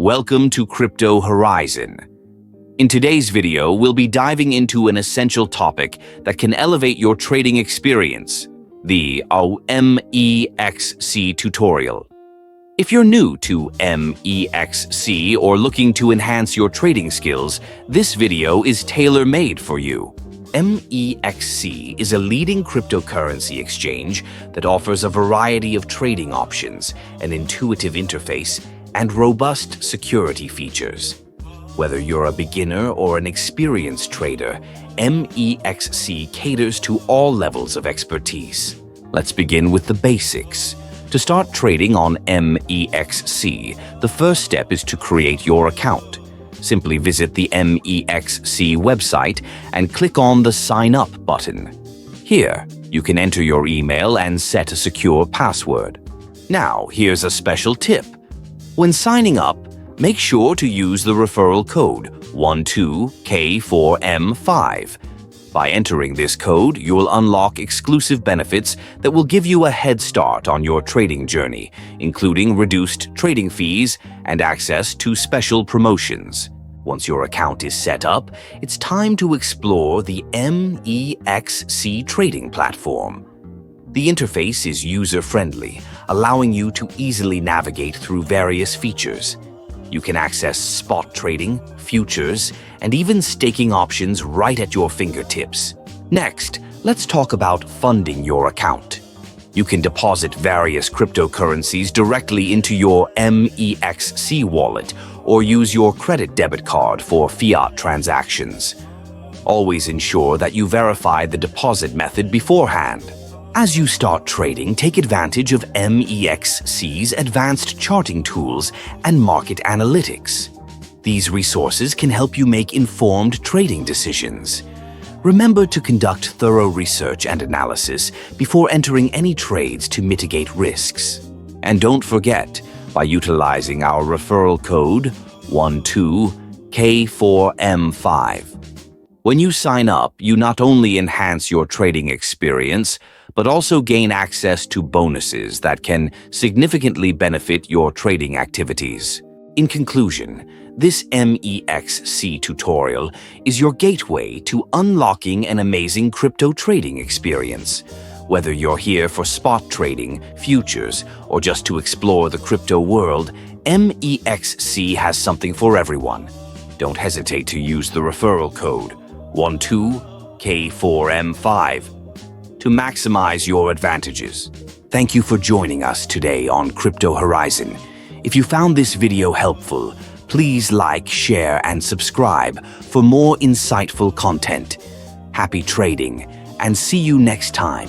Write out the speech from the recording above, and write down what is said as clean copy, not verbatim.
Welcome to Crypto Horizon. In today's video, we'll be diving into an essential topic that can elevate your trading experience, the MEXC tutorial. If you're new to MEXC or looking to enhance your trading skills, this video is tailor-made for you. MEXC is a leading cryptocurrency exchange that offers a variety of trading options, an intuitive interface, and robust security features. Whether you're a beginner or an experienced trader, MEXC caters to all levels of expertise. Let's begin with the basics. To start trading on MEXC, the first step is to create your account. Simply visit the MEXC website and click on the Sign Up button. Here, you can enter your email and set a secure password. Now, here's a special tip. When signing up, make sure to use the referral code 12K4M5. By entering this code, you will unlock exclusive benefits that will give you a head start on your trading journey, including reduced trading fees and access to special promotions. Once your account is set up, it's time to explore the MEXC trading platform. The interface is user-friendly, allowing you to easily navigate through various features. You can access spot trading, futures, and even staking options right at your fingertips. Next, let's talk about funding your account. You can deposit various cryptocurrencies directly into your MEXC wallet or use your credit debit card for fiat transactions. Always ensure that you verify the deposit method beforehand. As you start trading, take advantage of MEXC's advanced charting tools and market analytics. These resources can help you make informed trading decisions. Remember to conduct thorough research and analysis before entering any trades to mitigate risks. And don't forget, by utilizing our referral code 12K4M5. When you sign up, you not only enhance your trading experience, but also gain access to bonuses that can significantly benefit your trading activities. In conclusion, this MEXC tutorial is your gateway to unlocking an amazing crypto trading experience. Whether you're here for spot trading, futures, or just to explore the crypto world, MEXC has something for everyone. Don't hesitate to use the referral code 12K4M5 to maximize your advantages. Thank you for joining us today on Crypto Horizon. If you found this video helpful, please like, share, and subscribe for more insightful content. Happy trading, and see you next time.